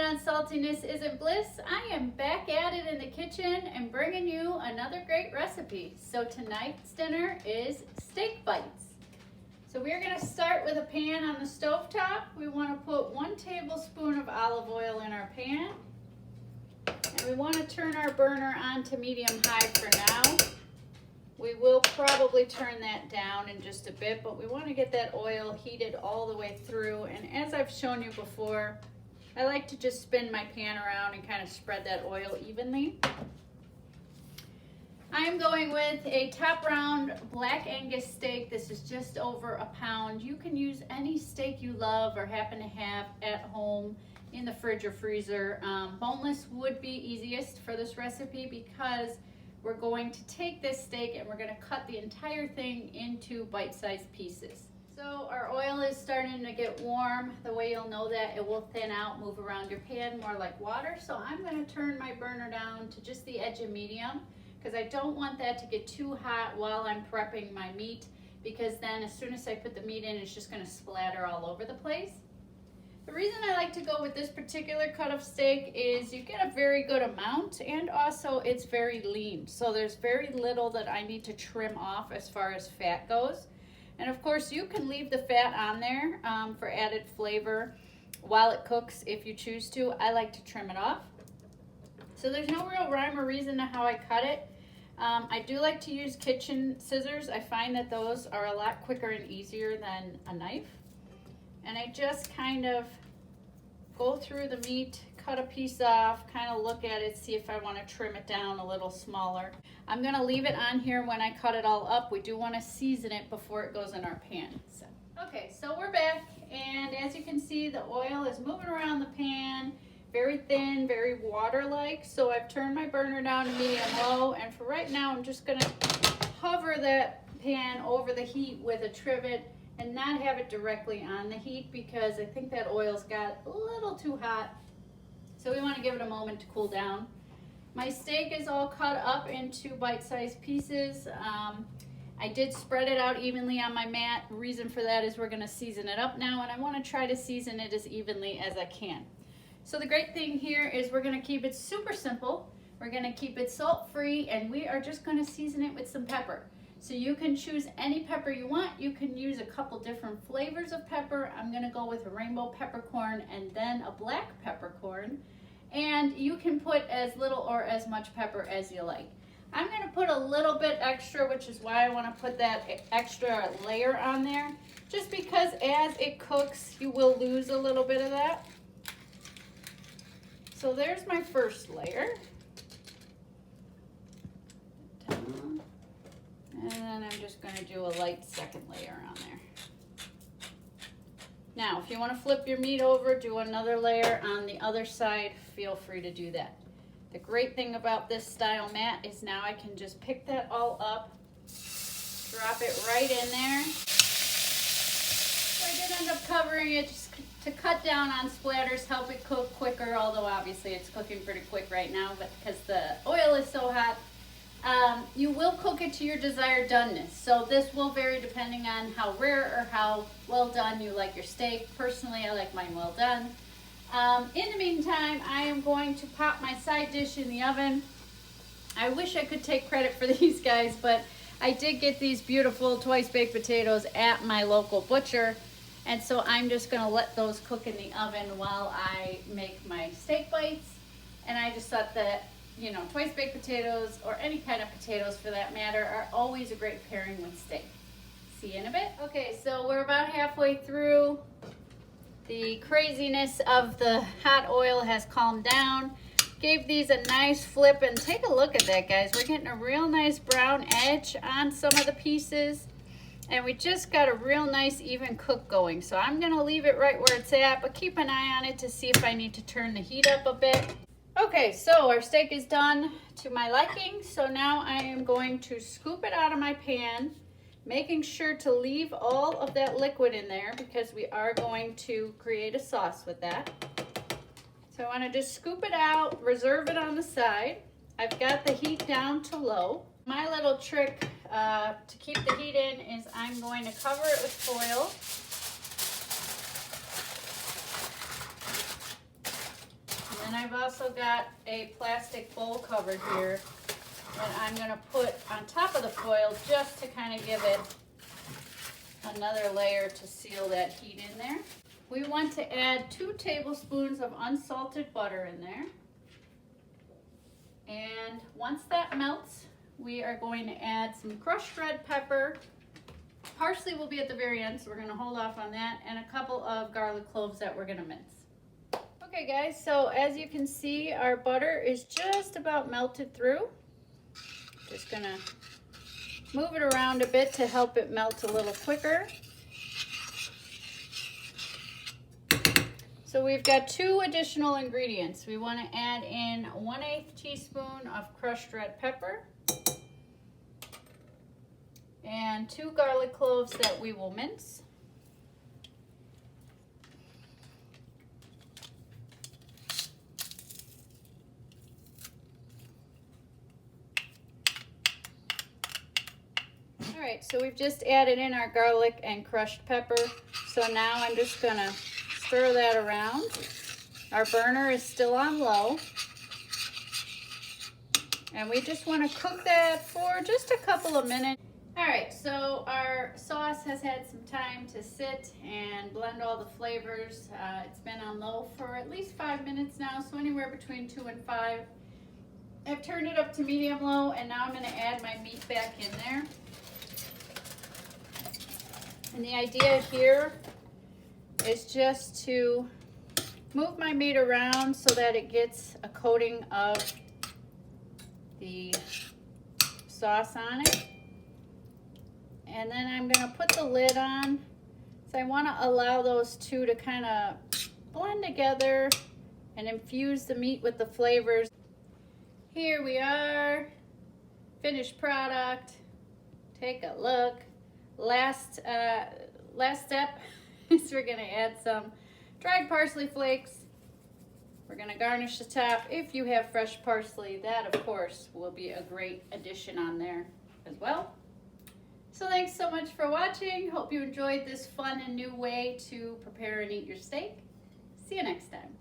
unsaltiness isn't bliss. I am back at it in the kitchen and bringing you another great recipe. So tonight's dinner is steak bites. So we're going to start with a pan on the stovetop. We want to put 1 tablespoon of olive oil in our pan. And we want to turn our burner on to medium high for now. We will probably turn that down in just a bit, but we want to get that oil heated all the way through. And as I've shown you before, I like to just spin my pan around and kind of spread that oil evenly. I'm going with a top round black Angus steak. This is just over 1 pound. You can use any steak you love or happen to have at home in the fridge or freezer. Boneless would be easiest for this recipe because we're going to take this steak and we're going to cut the entire thing into bite-sized pieces. So our oil is starting to get warm. The way you'll know that, it will thin out, move around your pan more like water. So I'm going to turn my burner down to just the edge of medium because I don't want that to get too hot while I'm prepping my meat, because then as soon as I put the meat in, it's just going to splatter all over the place. The reason I like to go with this particular cut of steak is you get a very good amount, and also it's very lean. So there's very little that I need to trim off as far as fat goes. And of course you can leave the fat on there for added flavor while it cooks if you choose to. I like to trim it off. So there's no real rhyme or reason to how I cut it. I do like to use kitchen scissors. I find that those are a lot quicker and easier than a knife. And I just kind of go through the meat, cut a piece off, kind of look at it, see if I want to trim it down a little smaller. I'm going to leave it on here when I cut it all up. We do want to season it before it goes in our pan. Okay, so we're back, and as you can see, the oil is moving around the pan, very thin, very water-like. So I've turned my burner down to medium-low, and for right now, I'm just going to hover that pan over the heat with a trivet and not have it directly on the heat because I think that oil's got a little too hot. So we want to give it a moment to cool down. My steak is all cut up into bite-sized pieces. I did spread it out evenly on my mat. The reason for that is we're going to season it up now, and I want to try to season it as evenly as I can. So the great thing here is we're going to keep it super simple. We're going to keep it salt-free, and we are just going to season it with some pepper. So you can choose any pepper you want. You can use a couple different flavors of pepper. I'm gonna go with a rainbow peppercorn and then a black peppercorn. And you can put as little or as much pepper as you like. I'm gonna put a little bit extra, which is why I wanna put that extra layer on there. Just because as it cooks, you will lose a little bit of that. So there's my first layer. And then I'm just going to do a light second layer on there. Now, if you want to flip your meat over, do another layer on the other side, feel free to do that. The great thing about this style mat is now I can just pick that all up, drop it right in there. So I did end up covering it just to cut down on splatters, help it cook quicker, although obviously it's cooking pretty quick right now, but because the oil is so hot. You will cook it to your desired doneness. So this will vary depending on how rare or how well done you like your steak. Personally, I like mine well done. In the meantime, I am going to pop my side dish in the oven. I wish I could take credit for these guys, but I did get these beautiful twice baked potatoes at my local butcher. And so I'm just going to let those cook in the oven while I make my steak bites. And I just thought that, you know, twice baked potatoes, or any kind of potatoes for that matter, are always a great pairing with steak. See you in a bit. Okay, so we're about halfway through. The craziness of the hot oil has calmed down. Gave these a nice flip, and take a look at that, guys. We're getting a real nice brown edge on some of the pieces, and we just got a real nice even cook going. So I'm gonna leave it right where it's at, but keep an eye on it to see if I need to turn the heat up a bit. Okay, so our steak is done to my liking. So now I am going to scoop it out of my pan, making sure to leave all of that liquid in there because we are going to create a sauce with that. So I want to just scoop it out, reserve it on the side. I've got the heat down to low. My little trick to keep the heat in is I'm going to cover it with foil. And I've also got a plastic bowl cover here that I'm gonna put on top of the foil just to kind of give it another layer to seal that heat in there. We want to add 2 tablespoons of unsalted butter in there. And once that melts, we are going to add some crushed red pepper. Parsley will be at the very end, so we're gonna hold off on that, and a couple of garlic cloves that we're gonna mince. Okay guys, so as you can see, our butter is just about melted through. Just gonna move it around a bit to help it melt a little quicker. So we've got 2 additional ingredients. We want to add in 1/8 teaspoon of crushed red pepper and 2 garlic cloves that we will mince. All right, so we've just added in our garlic and crushed pepper. So now I'm just gonna stir that around. Our burner is still on low. And we just want to cook that for just a couple of minutes. All right, so our sauce has had some time to sit and blend all the flavors. It's been on low for at least 5 minutes now, so anywhere between 2 and 5. I've turned it up to medium low, and now I'm going to add my meat back in there. And the idea here is just to move my meat around so that it gets a coating of the sauce on it. And then I'm going to put the lid on. So I want to allow those two to kind of blend together and infuse the meat with the flavors. Here we are, finished product. Take a look. Last step is we're going to add some dried parsley flakes. We're going to garnish the top. If you have fresh parsley, that of course will be a great addition on there as well. So thanks so much for watching. Hope you enjoyed this fun and new way to prepare and eat your steak. See you next time.